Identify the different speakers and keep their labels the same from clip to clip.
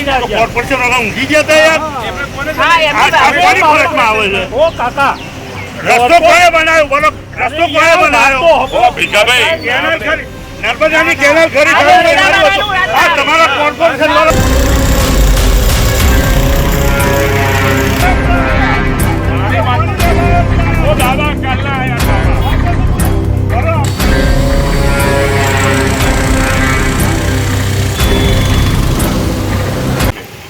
Speaker 1: પાણી ના ગયા
Speaker 2: કોર્પોરેશન વાળા ઊંઘી ગયા હતા યાર ઓ કાકા રસ્તો કોણે બનાવ્યો બોલો રસ્તો કોણે બનાવ્યો ભીખાભાઈ નર્મદાની કેનાલ ખરી આ તમારા કોર્પોરેશન વાળા દાદા કાલના આયા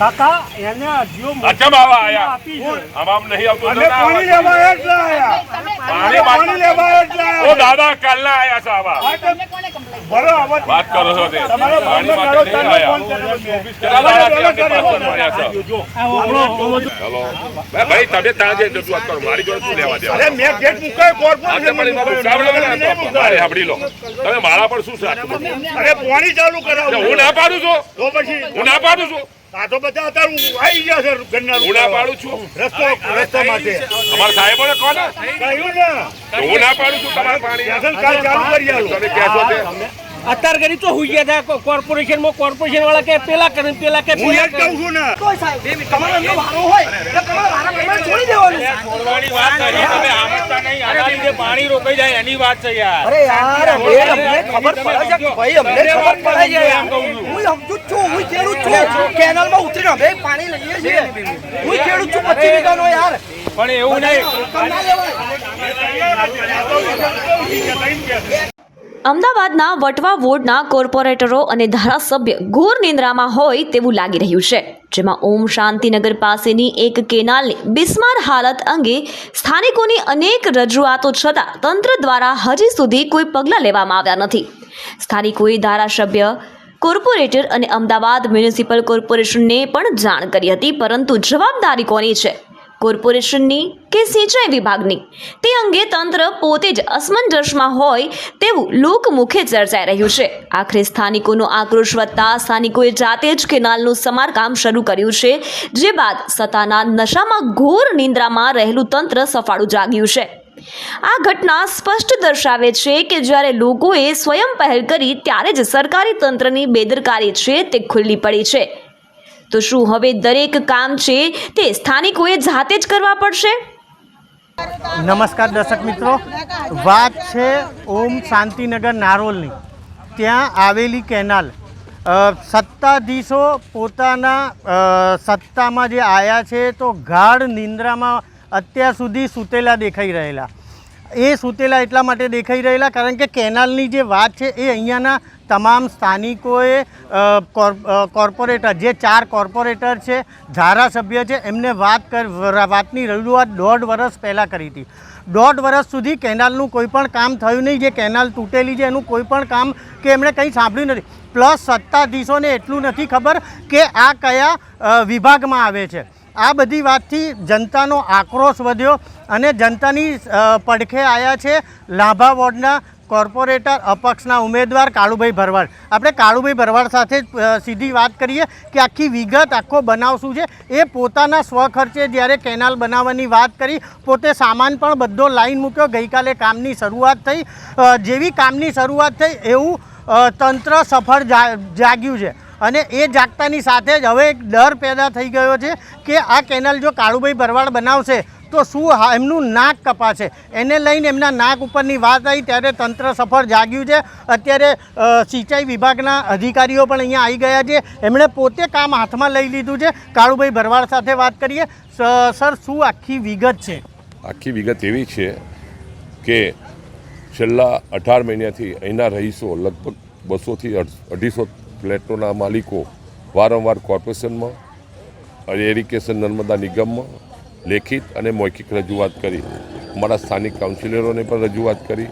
Speaker 2: કાકા એને અરજીઓ
Speaker 3: અચ્છા બાબા આયા આમ નહીં આવતો
Speaker 2: પાણી લેવા એટલે આયા પાણી લેવા એટલે
Speaker 3: ઓ દાદા કાલના આયા સાહેબ
Speaker 2: બરાબર
Speaker 3: વાત કરો છો તે પાણી માટે નહીં આયા ચલો ભાઈ તમે તાજે રજૂઆત કરો મારી જોડે શું લેવા દેવા
Speaker 2: અરે મેં ગેટ મુકાય કોર્પોરેશન
Speaker 3: મારે હાબડી લો તમે મારા પર શું છે
Speaker 2: અરે પાણી ચાલુ કરાવો
Speaker 3: હું ના પાડું છું
Speaker 2: તો પછી
Speaker 3: હું ના પાડું છું
Speaker 2: આ તો બધા અત્યારે આવી ગયા છે ગન્ના
Speaker 3: હું ના પાડું છું
Speaker 2: રસ્તા માટે
Speaker 3: અમારા સાહેબોને કોને
Speaker 2: કહ્યું ને
Speaker 3: હું ના પાડું છું તમારે પાણી
Speaker 2: કાલ ચાલુ કરી આલો
Speaker 3: તમે કહેશો તે
Speaker 1: અત્યારે કરી તો હોઈ ગયા હતા કોર્પોરેશન વાળા કે પેલા કરે પેલા કે
Speaker 2: હું યાદ કહું છું ને
Speaker 1: તમારો વારો હોય તો તમારો વારો પ્રમાણે છોડી દેવાનું છોડવાની વાત કરી તમે આમંત્રણ નહીં આના લીધે પાણી રોકાઈ જાય એની વાત છે યાર અરે યાર અમને ખબર પડે છે ભાઈ અમને ખબર પડે છે હું સમજુ છું હું ખેડૂત છું કેનાલમાં ઉતરીને હવે પાણી લઈએ છીએ હું ખેડૂત છું 25 વીઘાનો યાર પણ એવું નહીં
Speaker 4: અમદાવાદના વટવા વોર્ડના કોર્પોરેટરો અને ધારાસભ્ય ઘોર નિંદ્રામાં હોય તેવું લાગી રહ્યું છે, જેમાં ઓમ શાંતિનગર પાસેની એક કેનાલની બિસ્માર હાલત અંગે સ્થાનિકોની અનેક રજૂઆતો છતાં તંત્ર દ્વારા હજી સુધી કોઈ પગલાં લેવામાં આવ્યા નથી. સ્થાનિકોએ ધારાસભ્ય, કોર્પોરેટર અને અમદાવાદ મ્યુનિસિપલ કોર્પોરેશનને પણ જાણ કરી હતી, પરંતુ જવાબદારી કોની છે, કોર્પોરેશનની કે સિંચાઈ વિભાગની, તે અંગે તંત્ર પોતે જ અસમંજસમાં હોય તેવું લોકમુખે ચર્ચાઈ રહ્યું છે. આખરે સ્થાનિકોનો આક્રોશ વધતા સ્થાનિકોએ જાતે જ કેનાલનું સમારકામ શરૂ કર્યું છે, જે બાદ સત્તાના નશામાં ઘોર નિંદ્રામાં રહેલું તંત્ર સફાળું જાગ્યું છે. આ ઘટના સ્પષ્ટ દર્શાવે છે કે જ્યારે લોકોએ સ્વયં પહેલ કરી ત્યારે જ સરકારી તંત્રની બેદરકારી છે તે ખુલ્લી પડી છે. તો શું હવે દરેક કામ છે તે સ્થાનિકોએ જાતે જ કરવા પડશે?
Speaker 5: નમસ્કાર દર્શક મિત્રો, વાત છે ઓમ શાંતિનગર નારોલની. ત્યાં આવેલી કેનાલ સત્તાધીશો પોતાના સત્તામાં જે આવ્યા છે તો ગાઢ નિંદ્રામાં અત્યાર સુધી સૂતેલા દેખાઈ રહેલા. એ સૂતેલા એટલા માટે દેખાઈ રહેલા કારણ કે કેનાલની જે વાત છે એ અહીંયાના તમામ સ્થાનિકોએ કોર્પોરેટર, જે 4 કોર્પોરેટર છે, ધારાસભ્ય છે, એમને વાતની રજૂઆત 1.5 વર્ષ પહેલાં કરી હતી. 1.5 વર્ષ સુધી કેનાલનું કોઈ પણ કામ થયું નહીં. જે કેનાલ તૂટેલી છે એનું કોઈ પણ કામ કે એમણે કંઈ સાંભળ્યું નથી. પ્લસ સત્તાધીશોને એટલું નથી ખબર કે આ કયા વિભાગમાં આવે છે. આ બધી વાતથી જનતાનો આક્રોશ વધ્યો અને જનતાની પડખે આવ્યા છે લાંભા વોર્ડના કોર્પોરેટર અપક્ષના ઉમેદવાર કાળુભાઈ ભરવાડ. આપણે કાળુભાઈ ભરવાડ સાથે સીધી વાત કરીએ કે આખી વિગત, આખો બનાવ શું છે. એ પોતાના સ્વખર્ચે જ્યારે કેનાલ બનાવવાની વાત કરી, પોતે સામાન પણ બધો લાઈન મૂક્યો. ગઈકાલે કામની શરૂઆત થઈ. જેવી કામની શરૂઆત થઈ એવું તંત્ર સફળ જાગ્યું છે અને એ જાગતાની સાથે જ હવે એક ડર પેદા થઈ ગયો છે કે આ કેનાલ જો કાળુભાઈ ભરવાડ બનાવશે તો શું એમનું નાક કપાશે. એને લઈને એમના નાક ઉપરની વાત આવી ત્યારે તંત્ર સફળ જાગ્યું છે. અત્યારે સિંચાઈ વિભાગના અધિકારીઓ પણ અહીંયા આવી ગયા છે. એમણે પોતે કામ હાથમાં લઈ લીધું છે. કાળુભાઈ ભરવાડ સાથે વાત કરીએ. સર, શું આખી વિગત છે?
Speaker 3: આખી વિગત એવી છે કે છેલ્લા 18 મહિનાથી અહીંના રહીશો, લગભગ 200થી 250 ફ્લેટોના માલિકો વારંવાર કોર્પોરેશનમાં અને ઇરિગેશન નર્મદા નિગમમાં લેખિત અને મૌખિક રજૂઆત કરી. અમારા સ્થાનિક કાઉન્સિલરોને પણ રજૂઆત કરી.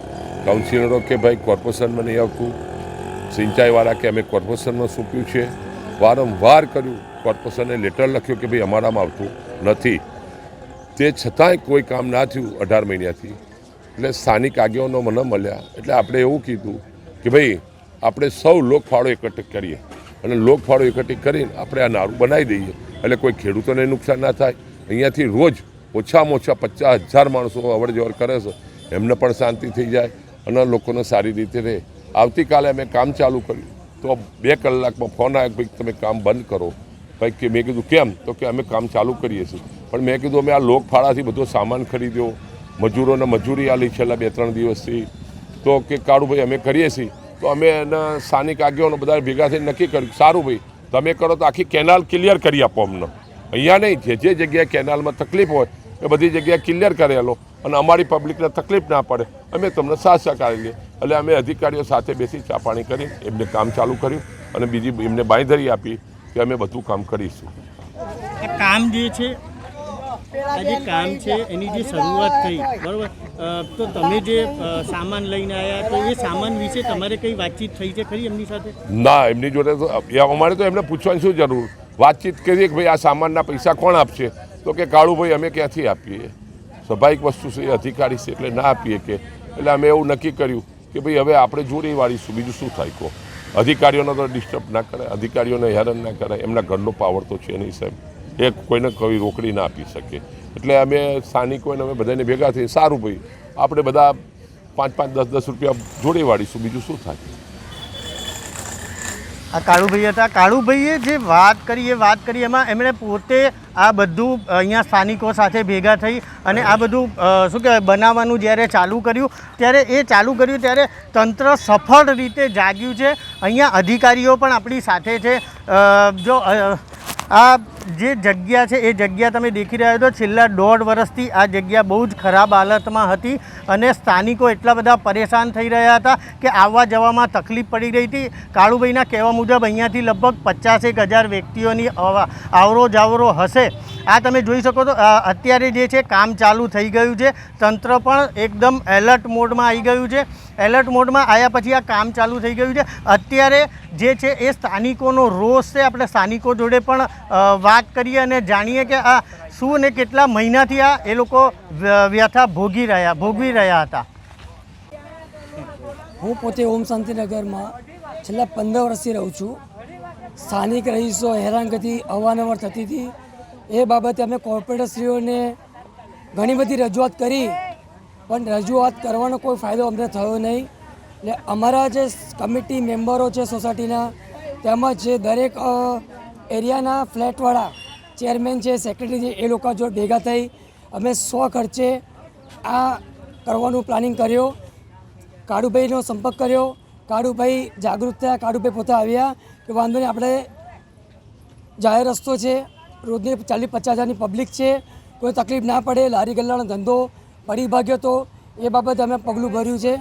Speaker 3: કાઉન્સિલરો કે ભાઈ કોર્પોરેશનમાં નહીં આવતું, સિંચાઈવાળા કે અમે કોર્પોરેશનમાં સોંપ્યું છે. વારંવાર કર્યું, કોર્પોરેશને લેટર લખ્યો કે ભાઈ અમારામાં આવતું નથી. તે છતાંય કોઈ કામ ના થયું 18 મહિનાથી. એટલે સ્થાનિક આગેવાનો મને મળ્યા એટલે આપણે એવું કીધું કે ભાઈ આપણે સૌ લોકફાળો એકઠિત કરીએ અને લોકફાળો એકઠિત કરીને આપણે આ નારું બનાવી દઈએ એટલે કોઈ ખેડૂતોને નુકસાન ના થાય. અહીંયાથી રોજ ઓછામાં ઓછા 50,000 માણસો અવર જવર કરે છે, એમને પણ શાંતિ થઈ જાય અને લોકોને સારી રીતે રહે. આવતીકાલે અમે કામ ચાલુ કર્યું તો 2 કલાકમાં ફોન આવ્યો ભાઈ તમે કામ બંધ કરો. ભાઈ કે મેં કીધું કેમ? તો કે અમે કામ ચાલુ કરીએ છીએ. પણ મેં કીધું અમે આ લોકફાળાથી બધો સામાન ખરીદ્યો, મજૂરોને મજૂરી આલી છેલ્લા 2-3 દિવસથી. તો કે કાળુભાઈ અમે કરીએ છીએ. તો અમે એના સ્થાનિક આગેવાનો બધા ભેગા થઈને નક્કી કર્યું, સારું ભાઈ તમે કરો તો આખી કેનાલ ક્લિયર કરી આપો અમને. અહીંયા નહીં, જે જગ્યાએ કેનાલમાં તકલીફ હોય એ બધી જગ્યાએ ક્લિયર કરેલો અને અમારી પબ્લિકને તકલીફ ના પડે અમે તમને સાથ સહકાર લઈએ. એટલે અમે અધિકારીઓ સાથે બેસી ચા પાણી કરી એમને કામ ચાલુ કર્યું અને બીજી એમને બાંયધરી આપી કે અમે બધું કામ કરીશું.
Speaker 5: આ કામ જે છે, આ જે કામ છે એની જે શરૂઆત થઈ, બરાબર, તો તમે જે સામાન લઈને આવ્યા તો એ સામાન વિશે તમારે કઈ વાતચીત થઈ છે ખરી એમની સાથે?
Speaker 3: ના, એમની જોડે તો અમારે તો એમને પૂછવાની શું જરૂર? વાતચીત કરીએ કે ભાઈ આ સામાનના પૈસા કોણ આપશે? તો કે કાળુભાઈ અમે ક્યાંથી આપીએ, સ્વાભાવિક વસ્તુ છે, એ અધિકારી છે એટલે ના આપીએ કે. એટલે અમે એવું નક્કી કર્યું કે ભાઈ હવે આપણે જોડે વાળીશું, બીજું શું થાય કહો. અધિકારીઓને તો ડિસ્ટર્બ ના કરે, અધિકારીઓને હેરાન ના કરે, એમના ઘરનો પાવર તો છે નહીં સાહેબ, એ કોઈને કોઈ રોકડી ના આપી શકે. એટલે અમે સ્થાનિકોને અમે બધાને ભેગા થઈ, સારું ભાઈ આપણે બધા 5-5, 10-10 રૂપિયા જોડે વાળીશું, બીજું શું થાય.
Speaker 5: આ કાળુભાઈ હતા. કાળુભાઈએ જે વાત કરી એમાં એમણે પોતે આ બધું અહીંયા સ્થાનિકો સાથે ભેગા થઈ અને આ બધું શું કહેવાય બનાવવાનું જ્યારે ચાલુ કર્યું ત્યારે તંત્ર સફળ રીતે જાગ્યું છે. અહીંયા અધિકારીઓ પણ આપણી સાથે છે. જો આ જે જગ્યા છે એ જગ્યા તમે દેખી રહ્યા છો, છેલ્લા 1.5 વર્ષથી આ જગ્યા બહુ જ ખરાબ હાલતમાં હતી અને સ્થાનિકો એટલા બધા પરેશાન થઈ રહ્યા હતા કે આવવા જવામાં તકલીફ પડી રહી હતી. કાળુભાઈના કહેવા મુજબ અહીંયાથી લગભગ 50,000 વ્યક્તિઓની આવરો જાવરો હશે. આ તમે જોઈ શકો તો અત્યારે જે છે કામ ચાલુ થઈ ગયું છે. તંત્ર પણ એકદમ એલર્ટ મોડમાં આવી ગયું છે. એલર્ટ મોડમાં આવ્યા પછી આ કામ ચાલુ થઈ ગયું છે. અત્યારે જે છે એ સ્થાનિકોનો રોષ છે. આપણે સ્થાનિકો જોડે પણ વાત કરીએ અને જાણીએ કે આ શું ને કેટલા મહિનાથી આ એ લોકો વ્યથા ભોગવી રહ્યા હતા.
Speaker 6: હું પોતે ઓમ શાંતિનગરમાં છેલ્લા 15 વર્ષથી રહું છું. સ્થાનિક રહીશો હેરાનગતિ અવારનવાર થતી હતી. એ બાબતે અમે કોર્પોરેટરશ્રીઓને ઘણી બધી રજૂઆત કરી, પણ રજૂઆત કરવાનો કોઈ ફાયદો અમને થયો નહીં. એટલે અમારા જે કમિટી મેમ્બરો છે સોસાયટીના, તેમજ જે દરેક એરિયાના ફ્લેટવાળા ચેરમેન છે, સેક્રેટરી છે, એ લોકો જોડે ભેગા થઈ અમે 100 ખર્ચે આ કરવાનું પ્લાનિંગ કર્યો. કાળુભાઈનો સંપર્ક કર્યો. કાળુભાઈ જાગૃત થયા. કાળુભાઈ પોતે આવ્યા કે વાંધો નહીં, આપણે જાહેર રસ્તો છે, રોજની 40-50 હજારની પબ્લિક છે, કોઈ તકલીફ ના પડે, લારી ગલ્લાનો ધંધો પડી ભાગ્યો તો એ બાબતે અમે પગલું ભર્યું છે.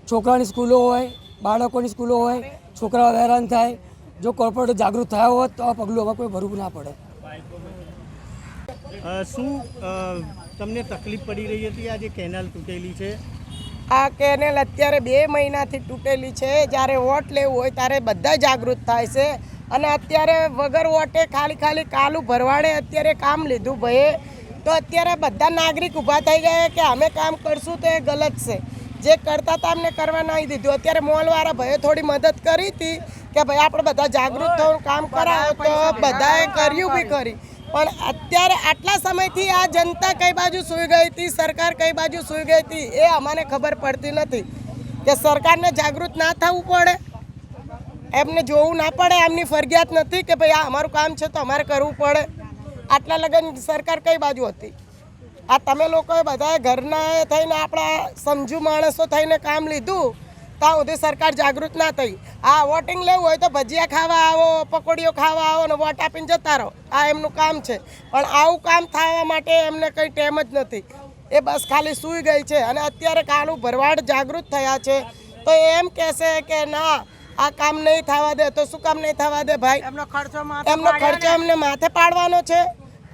Speaker 6: છોકરાની સ્કૂલો હોય, બાળકોની સ્કૂલો હોય, છોકરાઓ હેરાન થાય, જો કોર્પોરેટર જાગૃત થયા હોત તો આ પગલું હવે કોઈ ભરવું ના પડે.
Speaker 5: શું તમને તકલીફ પડી રહી હતી? આ જે કેનાલ તૂટેલી છે,
Speaker 7: આ કેનેલ અત્યારે 2 મહિનાથી તૂટેલી છે. જ્યારે વોટ લેવું હોય ત્યારે બધા જાગૃત થાય છે અને અત્યારે વગર વોટે ખાલી કાલું ભરવાડે અત્યારે કામ લીધું ભાઈએ, તો અત્યારે બધા નાગરિક ઊભા થઈ ગયા કે અમે કામ કરશું તો એ ગલત છે. જે કરતા હતા અમને કરવા નહીં દીધું. અત્યારે મોલવાળા ભાઈએ થોડી મદદ કરી હતી કે ભાઈ આપણે બધા જાગૃત થવાનું કામ કરાવો, તો બધાએ કર્યું બી ખરી. પણ અત્યારે આટલા સમયથી આ જનતા કઈ બાજુ સૂઈ ગઈ હતી, સરકાર કઈ બાજુ સૂઈ ગઈ હતી, એ અમને ખબર પડતી નથી. કે સરકારને જાગૃત ના થવું પડે, એમને જોવું ના પડે, એમની ફરજિયાત નથી કે ભાઈ આ અમારું કામ છે તો અમારે કરવું પડે. આટલા લગન સરકાર કઈ બાજુ હતી? આ તમે લોકોએ બધાએ ઘરના થઈને આપણા સમજુ માણસો થઈને કામ લીધું, ત્યાં સુધી સરકાર જાગૃત ના થઈ. આ વોટિંગ લેવું હોય તો ભજીયા ખાવા આવો, પકોડીઓ ખાવા આવો ને વોટ આપીને જતા રહો, આ એમનું કામ છે. પણ આવું કામ થવા માટે એમને કંઈ ટેમ જ નથી. એ બસ ખાલી સૂઈ ગઈ છે. અને અત્યારે કાળું ભરવાડ જાગૃત થયા છે તો એમ કહેશે કે ના આ કામ નહીં થવા દે, તો શું કામ નહીં થવા દે ભાઈ? એમનો ખર્ચો અમને માથે પાડવાનો છે.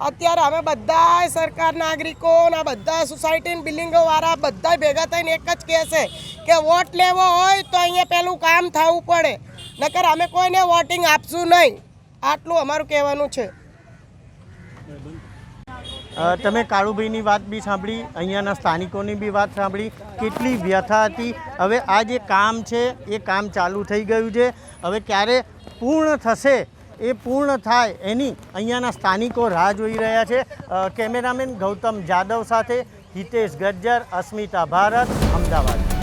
Speaker 7: અત્યારે અમે બધા સરકાર નાગરિકો અને બધા સોસાયટી બિલ્ડિંગો વાળા બધા ભેગા થઈને એક જ કહેશે કે વોટ લેવો હોય તો અહીંયા પેલું કામ થવું પડે, નકર અમે કોઈને વોટિંગ આપશું નહીં. આટલું અમારું કહેવાનું છે.
Speaker 5: તમે કાળુભાઈની વાત બી સાંભળી, અહીંયાના સ્થાનિકોની બી વાત સાંભળી, કેટલી વ્યથા હતી. હવે આ જે કામ છે એ કામ ચાલુ થઈ ગયું છે. હવે ક્યારે પૂર્ણ થશે, એ પૂર્ણ થાય એની અહીંયાના સ્થાનિકો રાહ જોઈ રહ્યા છે. કેમેરામેન ગૌતમ જાદવ સાથે હિતેશ ગજ્જર, અસ્મિતા ભારત, અમદાવાદ.